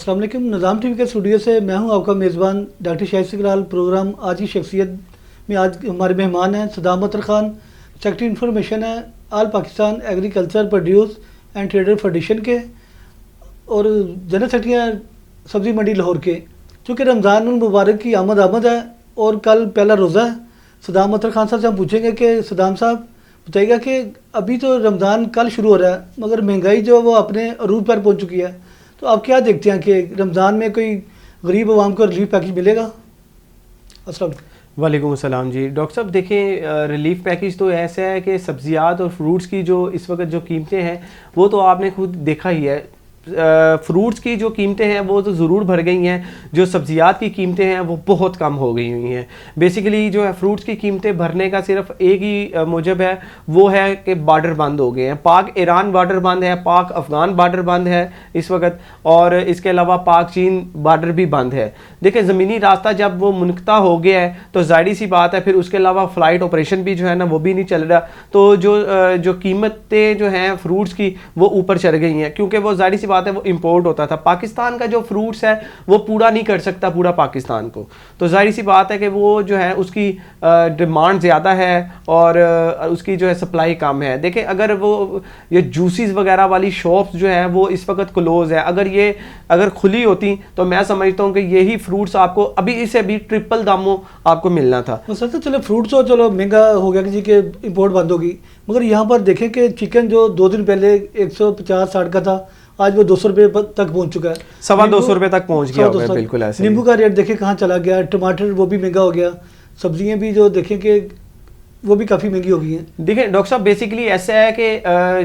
السلام علیکم. نظام ٹی وی کے اسٹوڈیو سے میں ہوں آپ کا میزبان ڈاکٹر شاہد اقرال. پروگرام آج کی شخصیت میں آج ہمارے مہمان ہیں صدام اطہر خان, سیکرٹری انفارمیشن ہے all Pakistan agriculture produce and trader federation کے, اور جنرل سیکرٹری ہیں سبزی منڈی لاہور کے. چونکہ رمضان المبارک کی آمد ہے اور کل پہلا روزہ ہے. صدام اطہر خان صاحب سے ہم پوچھیں گے کہ صدام صاحب بتائیے گا کہ ابھی تو رمضان کل شروع ہو رہا ہے مگر مہنگائی جو ہے وہ اپنے عروج پر پہنچ چکی ہے, تو آپ کیا دیکھتے ہیں کہ رمضان میں کوئی غریب عوام کو ریلیف پیکج ملے گا؟ السلام علیکم. وعلیکم السلام جی. ڈاکٹر صاحب دیکھیں, ریلیف پیکج تو ایسا ہے کہ سبزیات اور فروٹس کی جو اس وقت جو قیمتیں ہیں وہ تو آپ نے خود دیکھا ہی ہے. فروٹس کی جو قیمتیں ہیں وہ تو ضرور بڑھ گئی ہیں, جو سبزیات کی قیمتیں ہیں وہ بہت کم ہو گئی ہوئی ہیں. بیسیکلی جو ہے فروٹس کی قیمتیں بڑھنے کا صرف ایک ہی موجب ہے, وہ ہے کہ بارڈر بند ہو گئے ہیں. پاک ایران بارڈر بند ہے, پاک افغان بارڈر بند ہے اس وقت, اور اس کے علاوہ پاک چین بارڈر بھی بند ہے. دیکھیں زمینی راستہ جب وہ منقطع ہو گیا ہے تو ظاہری سی بات ہے, پھر اس کے علاوہ فلائٹ آپریشن بھی جو ہے نا وہ بھی نہیں چل رہا, تو جو قیمتیں جو ہیں فروٹس کی وہ اوپر چڑھ گئی ہیں, کیونکہ وہ ظاہری سی بات ہے وہ امپورٹ ہوتا تھا. پاکستان کا جو فروٹس ہے وہ پورا نہیں کر سکتا پورا پاکستان کو, تو ظاہری سی بات ہے کہ وہ جو ہے اس کی ڈیمانڈ زیادہ ہے اور اس کی جو ہے سپلائی کم ہے. دیکھیں اگر وہ یہ جوسیز وغیرہ والی شاپس جو ہے وہ اس وقت کلوز ہے, اگر کھلی ہوتی تو میں سمجھتا ہوں کہ یہی فروٹس آپ کو ابھی اسے بھی ٹرپل داموں آپ کو ملنا تھا. سر تو چلو فروٹس تو چلو مہنگا ہو گیا کہ امپورٹ بند ہوگی, مگر یہاں پر دیکھیں کہ چکن جو 2 دن پہلے 150-60 کا تھا آج وہ 200 روپے تک پہنچ چکا ہے, 250 روپے تک پہنچ گیا ہوگا. بالکل ایسے. نیمبو کا ریٹ دیکھیں کہاں چلا گیا, ٹماٹر وہ بھی مہنگا ہو گیا, سبزیاں بھی جو دیکھیں کہ وہ بھی کافی مہنگی ہو گئی ہیں. دیکھیں ڈاکٹر صاحب بیسیکلی ایسا ہے کہ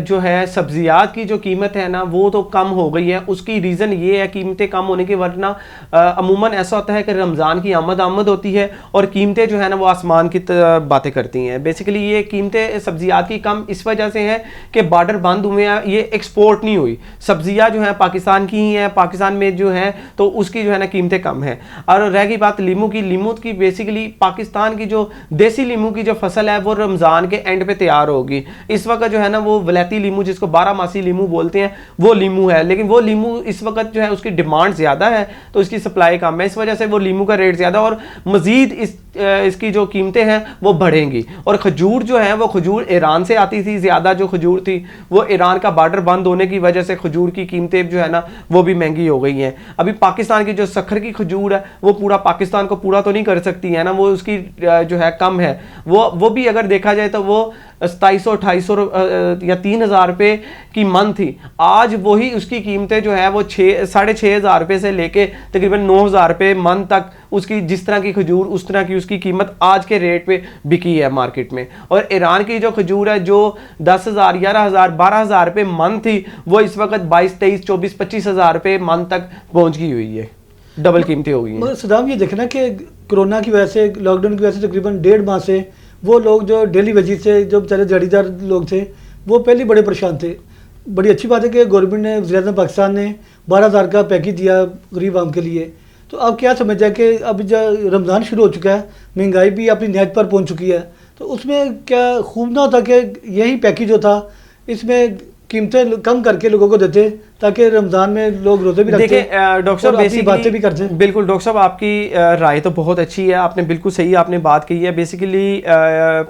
جو ہے سبزیات کی جو قیمت ہے نا وہ تو کم ہو گئی ہے. اس کی ریزن یہ ہے قیمتیں کم ہونے کی, ورنہ عموماً ایسا ہوتا ہے کہ رمضان کی آمد ہوتی ہے اور قیمتیں جو ہے نا وہ آسمان کی باتیں کرتی ہیں. بیسیکلی یہ قیمتیں سبزیات کی کم اس وجہ سے ہیں کہ بارڈر بند ہوئے ہیں, یہ ایکسپورٹ نہیں ہوئی. سبزیاں جو ہیں پاکستان کی ہی ہیں, پاکستان میں جو ہیں تو اس کی جو ہے نا قیمتیں کم ہیں. اور رہ گئی بات لیمو کی بیسیکلی پاکستان کی جو دیسی لیمو کی جو فصل ہے وہ رمضان کے اینڈ پہ تیار ہوگی. اس وقت جو ہے نا وہ ولیتی لیمو جس کو 12 ماسی لیمو بولتے ہیں وہ لیمو ہے, لیکن وہ لیمو اس وقت جو ہے اس کی ڈیمانڈ زیادہ ہے تو اس کی سپلائی کم ہے, اس وجہ سے وہ لیمو کا ریٹ زیادہ, اور مزید اس کی جو قیمتیں ہیں وہ بڑھیں گی. اور کھجور جو ہے وہ کھجور ایران سے آتی تھی, زیادہ جو کھجور تھی وہ ایران کا بارڈر بند ہونے کی وجہ سے کھجور کی قیمتیں جو ہے نا وہ بھی مہنگی ہو گئی ہیں. ابھی پاکستان کی جو سکھر کی کھجور ہے وہ پورا پاکستان کو پورا تو نہیں کر سکتی ہے نا, وہ اس کی جو ہے کم ہے, وہ بھی اگر دیکھا جائے تو وہ 2700-2800 یا 3000 روپے کی من تھی. آج وہی اس کی قیمتیں جو ہے وہ 6500 روپے سے لے کے تقریباً 9000 روپے من تک اس کی جس طرح کی کھجور اس طرح کی اس کی قیمت آج کے ریٹ پہ بکی ہے مارکیٹ میں. اور ایران کی جو کھجور ہے جو 10,000 11,000 12,000 روپے من تھی وہ اس وقت 22 23 24 25,000 روپے من تک پہنچ گئی ہوئی ہے, ڈبل قیمتیں ہو گئی ہیں. صدام یہ دیکھنا کہ کرونا کی وجہ سے لاک ڈاؤن کی وجہ سے تقریباً 1.5 ماہ سے وہ لوگ جو ڈیلی ویجز سے جو بیچارے دیہڑی دار لوگ تھے وہ پہلے بڑے پریشان تھے. بڑی اچھی بات ہے کہ گورنمنٹ نے وزیر اعظم پاکستان نے 12,000 کا پیکج دیا غریب عوام کے لیے. تو آپ کیا سمجھا کہ اب جب رمضان شروع ہو چکا ہے, مہنگائی بھی اپنی نہج پر پہنچ چکی ہے, تو اس میں کیا خوب نہ ہوتا کہ یہی پیکج جو تھا اس میں قیمتیں کم کر کے لوگوں کو دیتے تاکہ رمضان میں لوگ روزے بھی رکھتے. دیکھیں ڈاکٹر صاحب بیسیکلی باتیں بھی کرتے ہیں. بالکل ڈاکٹر صاحب آپ کی رائے تو بہت اچھی ہے, آپ نے بالکل صحیح آپ نے بات کی ہے. Basically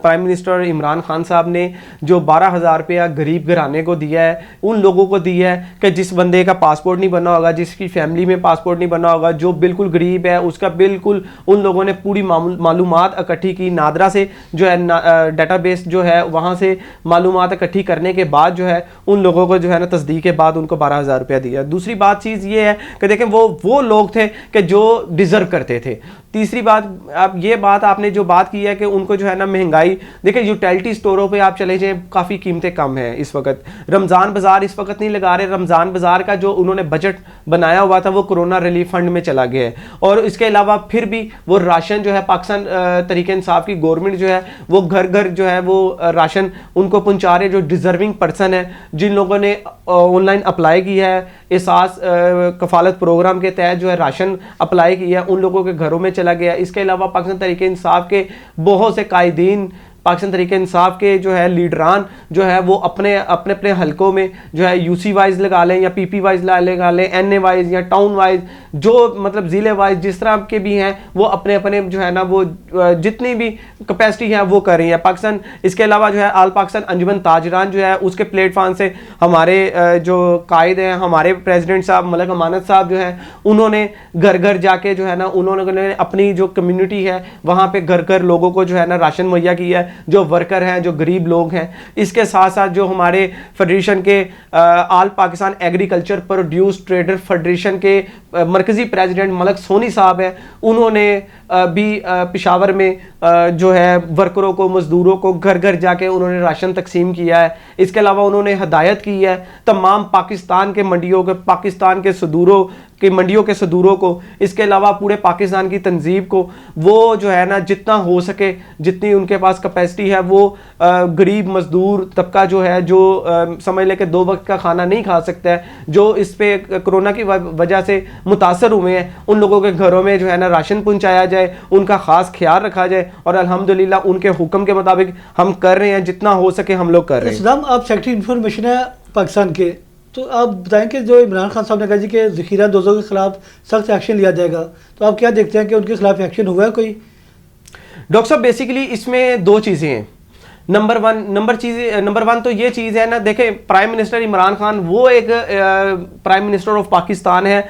prime minister Imran Khan صاحب نے جو 12,000 روپیہ غریب گھرانے کو دیا ہے, ان لوگوں کو دیا ہے کہ جس بندے کا پاسپورٹ نہیں بنا ہوگا, جس کی فیملی میں پاسپورٹ نہیں بنا ہوگا, جو بالکل غریب ہے اس کا بالکل ان لوگوں نے پوری معلومات اکٹھی کی. نادرا سے جو ہے ڈیٹا بیس جو ہے وہاں سے معلومات اکٹھی کرنے کے بعد جو ہے ان لوگوں کو جو ہے نا تصدیق کے بعد ان کو 12,000 روپیہ دیا. دوسری بات چیز یہ ہے کہ دیکھیں وہ لوگ تھے کہ جو ڈیزرو کرتے تھے. تیسری بات اب یہ بات آپ نے جو بات کی ہے کہ ان کو جو ہے نا مہنگائی, دیکھیں یوٹیلٹی سٹوروں پہ آپ چلے جائیں کافی قیمتیں کم ہیں اس وقت. رمضان بازار اس وقت نہیں لگا رہے, رمضان بازار کا جو انہوں نے بجٹ بنایا ہوا تھا وہ کورونا ریلیف فنڈ میں چلا گیا ہے. اور اس کے علاوہ پھر بھی وہ راشن جو ہے پاکستان تحریک انصاف کی گورنمنٹ جو ہے وہ گھر گھر جو ہے وہ راشن ان کو پہنچا رہے, جو ڈیزرونگ پرسن ہے, جن لوگوں نے آن لائن اپلائی کیا ہے احساس کفالت پروگرام کے تحت جو ہے راشن اپلائی کیا ہے, ان لوگوں کے گھروں میں چلا گیا. اس کے علاوہ پاکستان تحریک انصاف کے بہت سے قائدین پاکستان تحریک انصاف کے جو ہے لیڈران جو ہے وہ اپنے اپنے حلقوں میں جو ہے یو سی وائز لگا لیں یا پی پی وائز لگا لیں, این اے وائز یا ٹاؤن وائز, جو مطلب ضلع وائز جس طرح کے بھی ہیں وہ اپنے اپنے جو ہے نا وہ جتنی بھی کیپیسٹی ہے وہ کر رہی ہے. پاکستان اس کے علاوہ جو ہے آل پاکستان انجمن تاجران جو ہے اس کے پلیٹ فارم سے ہمارے جو قائد ہیں, ہمارے پریزیڈنٹ صاحب ملک امانت صاحب جو ہے, انہوں نے گھر گھر جا کے جو ہے نا انہوں نے اپنی جو کمیونٹی ہے وہاں پہ گھر گھر لوگوں کو جو ہے نا راشن مہیا کیا ہے, جو ورکر ہیں, جو غریب لوگ ہیں. اس کے ساتھ ساتھ جو ہمارے فیڈریشن کے all Pakistan agriculture produce trader federation کے مرکزی پریزیڈنٹ ملک سونی صاحب ہیں, انہوں نے بھی پشاور میں جو ہے ورکروں کو, مزدوروں کو گھر گھر جا کے انہوں نے راشن تقسیم کیا ہے. اس کے علاوہ انہوں نے ہدایت کی ہے تمام پاکستان کے منڈیوں کے, پاکستان کے صدوروں کی منڈیوں کے صدوروں کو, اس کے علاوہ پورے پاکستان کی تنظیم کو, وہ جو ہے نا جتنا ہو سکے, جتنی ان کے پاس کیپیسٹی ہے, وہ غریب مزدور طبقہ جو ہے, جو سمجھ لے کہ 2 وقت کا کھانا نہیں کھا سکتا ہے, جو اس پہ کرونا کی وجہ سے متاثر ہوئے ہیں, ان لوگوں کے گھروں میں جو ہے نا راشن پہنچایا جائے, ان کا خاص خیال رکھا جائے. اور الحمدللہ ان کے حکم کے مطابق ہم کر رہے ہیں, جتنا ہو سکے ہم لوگ کر رہے ہیں. صدام, آپ سیکرٹری انفارمیشن ہے پاکستان کے, تو آپ بتائیں کہ جو عمران خان صاحب نے کہا جی کہ ذخیرہ اندوزوں کے خلاف سخت ایکشن لیا جائے گا, تو آپ کیا دیکھتے ہیں کہ ان کے خلاف ایکشن ہوا ہے کوئی؟ ڈاکٹر صاحب بیسیکلی اس میں 2 چیزیں ہیں. نمبر ون تو یہ چیز ہے نا, دیکھیں پرائم منسٹر عمران خان وہ ایک پرائم منسٹر آف پاکستان ہے.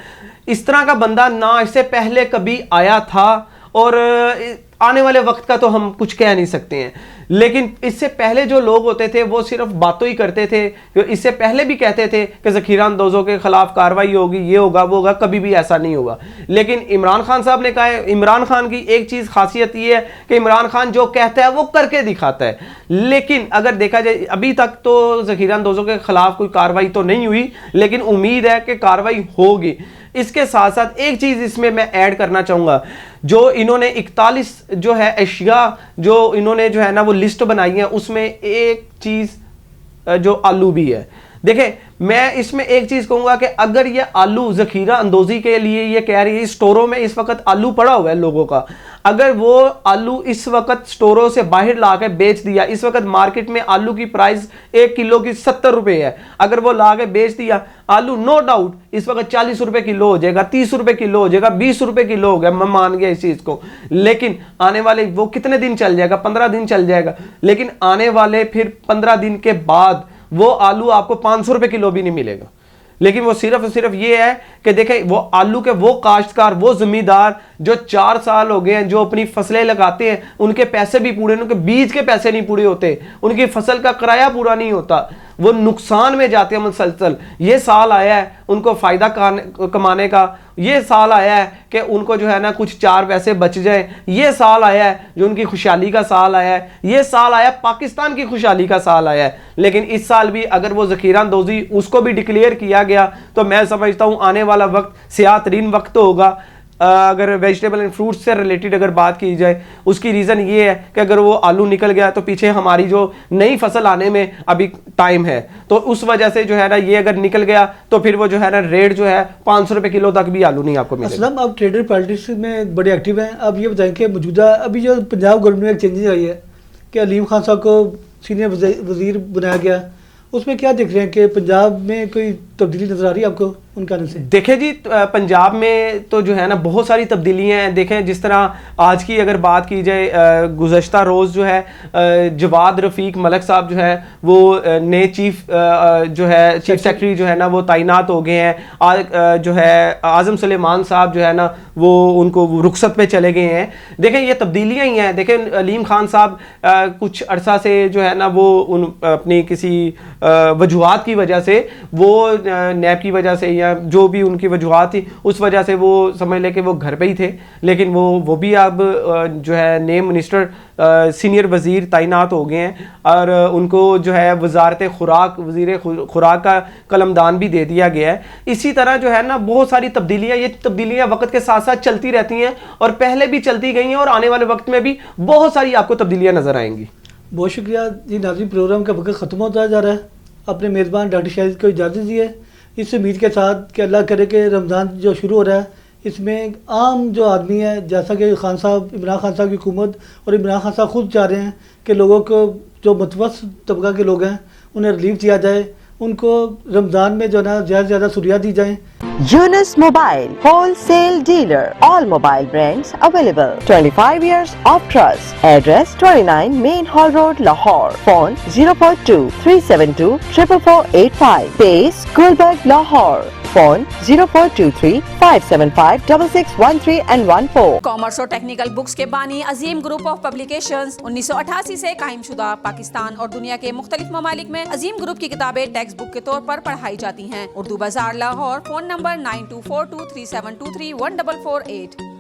اس طرح کا بندہ نہ اس سے پہلے کبھی آیا تھا, اور آنے والے وقت کا تو ہم کچھ کہہ نہیں سکتے ہیں. لیکن اس سے پہلے جو لوگ ہوتے تھے وہ صرف باتوں ہی کرتے تھے, اس سے پہلے بھی کہتے تھے کہ ذخیرہ اندوزوں کے خلاف کارروائی ہوگی, یہ ہوگا وہ ہوگا, کبھی بھی ایسا نہیں ہوگا. لیکن عمران خان صاحب نے کہا ہے, عمران خان کی ایک چیز خاصیت یہ ہے کہ عمران خان جو کہتا ہے وہ کر کے دکھاتا ہے. لیکن اگر دیکھا جائے ابھی تک تو ذخیرہ اندوزوں کے خلاف کوئی کارروائی تو نہیں ہوئی, لیکن امید ہے کہ کارروائی ہوگی. اس کے ساتھ ساتھ ایک چیز اس میں ایڈ کرنا چاہوں گا, جو انہوں نے 41 جو ہے اشیاء جو انہوں نے جو ہے نا وہ لسٹ بنائی ہے, اس میں ایک چیز جو آلو بھی ہے. دیکھیں میں اس میں ایک چیز کہوں گا کہ اگر یہ آلو ذخیرہ اندوزی کے لیے یہ کہہ رہی ہے, اسٹوروں میں اس وقت آلو پڑا ہوا ہے لوگوں کا, اگر وہ آلو اس وقت اسٹوروں سے باہر لا کے بیچ دیا, اس وقت مارکیٹ میں آلو کی پرائز 1 کلو کی 70 روپے ہے, اگر وہ لا کے بیچ دیا آلو, نو ڈاؤٹ اس وقت 40 روپے کلو ہو جائے گا, 30 روپے کلو ہو جائے گا, 20 روپے کلو ہو گیا, میں مان گیا اس چیز کو. لیکن آنے والے وہ کتنے دن چل جائے گا, 15 دن چل جائے گا, لیکن آنے والے پھر 15 دن کے بعد وہ آلو آپ کو 500 روپے کلو بھی نہیں ملے گا. لیکن وہ صرف یہ ہے کہ دیکھیں وہ آلو کے وہ کاشتکار, وہ زمیندار جو 4 سال ہو گئے ہیں, جو اپنی فصلیں لگاتے ہیں, ان کے پیسے بھی پورے, ان کے بیج کے پیسے نہیں پورے ہوتے, ان کی فصل کا کرایہ پورا نہیں ہوتا, وہ نقصان میں جاتے ہیں مسلسل. یہ سال آیا ہے ان کو فائدہ کمانے کا, یہ سال آیا ہے کہ ان کو جو ہے نا کچھ 4 پیسے بچ جائیں, یہ سال آیا ہے جو ان کی خوشحالی کا سال آیا ہے, یہ سال آیا پاکستان کی خوشحالی کا سال آیا ہے. لیکن اس سال بھی اگر وہ ذخیرہ اندوزی اس کو بھی ڈکلیئر کیا گیا تو میں سمجھتا ہوں آنے والا وقت سیاہ ترین وقت ہوگا. اگر ویجیٹیبل اینڈ فروٹ سے ریلیٹڈ اگر بات کی جائے, اس کی ریزن یہ ہے کہ اگر وہ آلو نکل گیا تو پیچھے ہماری جو نئی فصل آنے میں ابھی ٹائم ہے, تو اس وجہ سے جو ہے نا یہ اگر نکل گیا تو پھر وہ جو ہے نا ریٹ جو ہے 500 روپے کلو تک بھی آلو نہیں آپ کو ملے گا. اسلام, آپ ٹریڈر پالیٹکس میں بڑے ایکٹیو ہیں, آپ یہ بتائیں کہ موجودہ ابھی جو پنجاب گورنمنٹ میں ایک چینجز آئی ہے کہ علیم خان صاحب کو سینئر وزیر بنایا گیا, اس میں کیا دیکھ رہے ہیں کہ پنجاب میں کوئی تبدیلی نظر آ رہی ہے آپ کو ان کے آنے سے؟ دیکھیں جی پنجاب میں تو جو ہے نا بہت ساری تبدیلیاں ہیں. دیکھیں جس طرح آج کی اگر بات کی جائے, گزشتہ روز جو ہے جواد رفیق ملک صاحب جو ہے وہ نئے چیف سیکرٹری جو ہے نا وہ تعینات ہو گئے ہیں. جو ہے اعظم سلیمان صاحب جو ہے نا وہ ان کو رخصت پہ چلے گئے ہیں. دیکھیں یہ تبدیلیاں ہی ہیں. دیکھیں علیم خان صاحب کچھ عرصہ سے جو ہے نا وہ اپنی کسی وجوہات کی وجہ سے, وہ نیب کی وجہ سے یا جو بھی ان کی وجوہات تھی, اس وجہ سے وہ سمجھ لے کہ وہ گھر پہ ہی تھے. لیکن وہ بھی اب جو ہے نئے منسٹر سینئر وزیر تعینات ہو گئے ہیں, اور ان کو جو ہے وزارت خوراک, وزیر خوراک کا قلمدان بھی دے دیا گیا ہے. اسی طرح جو ہے نا بہت ساری تبدیلیاں, یہ تبدیلیاں وقت کے ساتھ ساتھ چلتی رہتی ہیں اور پہلے بھی چلتی گئی ہیں, اور آنے والے وقت میں بھی بہت ساری آپ کو تبدیلیاں نظر آئیں گی. بہت شکریہ جی. ناظرین, پروگرام کا وقت ختم ہوتا جا رہا ہے. اپنے میزبان ڈاکٹر شاہد کو اجازت دی ہے, اس امید کے ساتھ کہ اللہ کرے کہ رمضان جو شروع ہو رہا ہے اس میں عام جو آدمی ہے، جیسا کہ خان صاحب، عمران خان صاحب کی حکومت اور عمران خان صاحب خود چاہ رہے ہیں کہ لوگوں کو جو متوسط طبقہ کے لوگ ہیں انہیں ریلیف دیا جائے، ان کو رمضان میں جو ہے نا زیادہ سے زیادہ سہولیات دی جائیں۔ Yunus Mobile, wholesale dealer. All mobile brands available. 25 years of trust. Address 29 Main Hall Road, Lahore. Phone 042 372 44485. Base Gulberg, Lahore. Phone 0423 575 6613 and 14. Commerce اور ٹیکنیکل بکس کے بانی عظیم گروپ آف پبلیکیشنز 1988 سے قائم شدہ پاکستان اور دنیا کے مختلف ممالک میں عظیم گروپ کی کتابیں ٹیکسٹ بک کے طور پر پڑھائی جاتی ہیں۔ اردو بازار لاہور، فون نمبر 924237231448۔